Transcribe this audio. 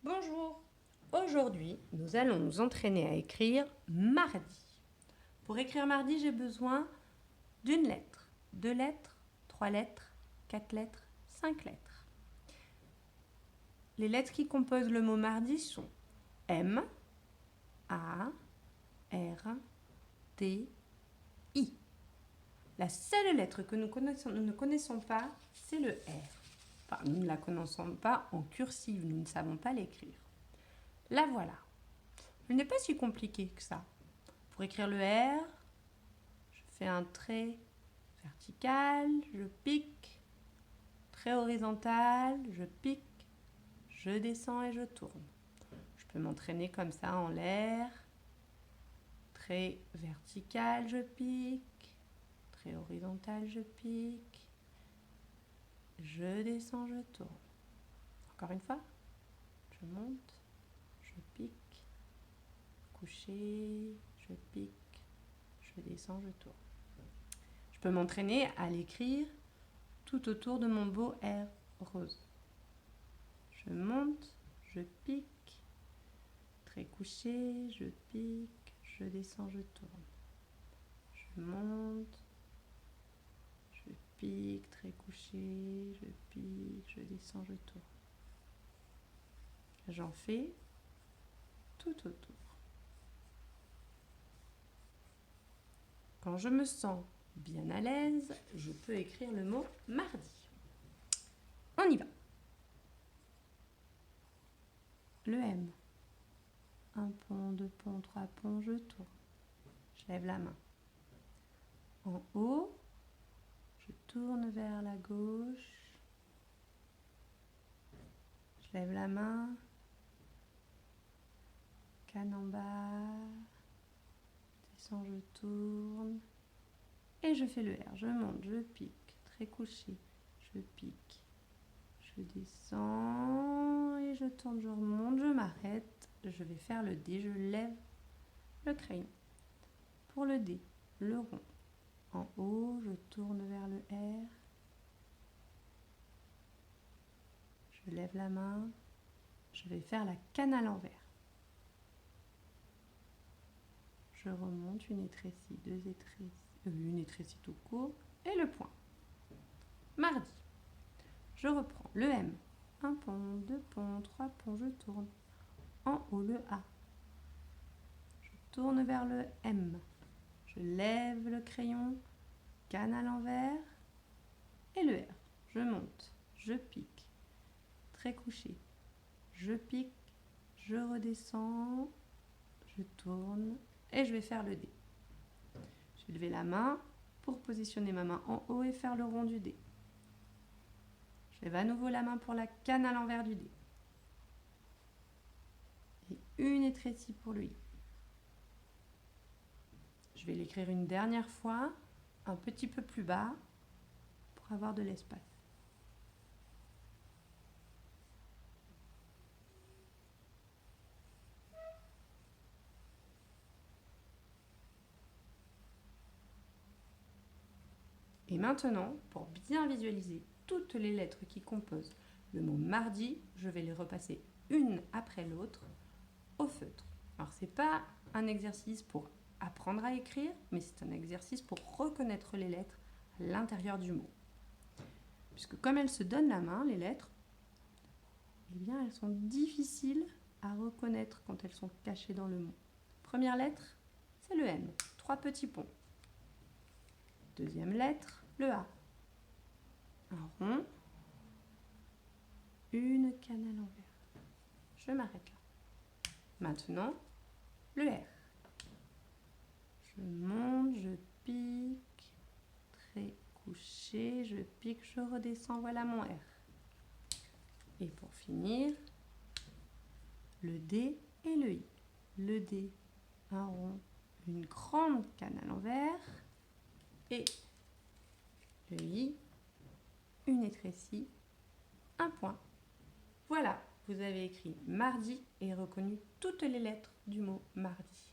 Bonjour. Aujourd'hui, nous allons nous entraîner à écrire mardi. Pour écrire mardi, j'ai besoin d'une lettre, 2 lettres, 3 lettres, 4 lettres, 5 lettres. Les lettres qui composent le mot mardi sont M, A, R, T, I. La seule lettre que nous ne connaissons pas, c'est le R. Enfin, nous ne la connaissons pas en cursive, nous ne savons pas l'écrire. La voilà. Elle n'est pas si compliquée que ça. Pour écrire le R, je fais un trait vertical, je pique, trait horizontal, je pique, je descends et je tourne. Je peux m'entraîner comme ça en l'air. Trait vertical, je pique, trait horizontal, je pique, je descends, je tourne. Encore une fois, je monte, je pique, coucher, je pique, je descends, je tourne. Je peux m'entraîner à l'écrire tout autour de mon beau R rose. Je monte, je pique, trait couché, je pique, je descends, je tourne. Je monte, je pique, trait couché, je pique, je descends, je tourne. J'en fais tout autour. Quand je me sens bien à l'aise, je peux écrire le mot mardi. On y va. Le M. 1 pont, 2 ponts, 3 ponts, je tourne. Je lève la main. En haut, je tourne vers la gauche. Je lève la main. Canne en bas. Descends, je tourne. Et je fais le R. Je monte, je pique. Trait couché. Je pique. Je descends et je tourne, je remonte, je m'arrête. Je vais faire le D. Je lève le crayon. Pour le D, le rond. En haut, je tourne vers le R. Je lève la main. Je vais faire la canne à l'envers. Je remonte une étrécie, deux étrécies, une étrécie tout court et le point. Mardi. Je reprends le M. 1 pont, 2 ponts, 3 ponts, je tourne. En haut, le A. Je tourne vers le M. Je lève le crayon, canne à l'envers et le R. Je monte, je pique, trait couché, je pique, je redescends, je tourne et je vais faire le D. Je vais lever la main pour positionner ma main en haut et faire le rond du D. Je lève à nouveau la main pour la canne à l'envers du D. Et une étrécie pour le I. Je vais l'écrire une dernière fois, un petit peu plus bas, pour avoir de l'espace. Et maintenant, pour bien visualiser toutes les lettres qui composent le mot mardi, je vais les repasser une après l'autre au feutre. Alors, ce n'est pas un exercice pour apprendre à écrire, mais c'est un exercice pour reconnaître les lettres à l'intérieur du mot. Puisque comme elles se donnent la main, les lettres, eh bien, elles sont difficiles à reconnaître quand elles sont cachées dans le mot. Première lettre, c'est le M, 3 petits ponts. Deuxième lettre, le A. Un rond, une canne à l'envers. Je m'arrête là. Maintenant, le R. Je monte, je pique, trait couché, je pique, je redescends, voilà mon R. Et pour finir, le D et le I. Le D, un rond, une grande canne à l'envers et le I, une étrécie, un point. Voilà, vous avez écrit mardi et reconnu toutes les lettres du mot mardi.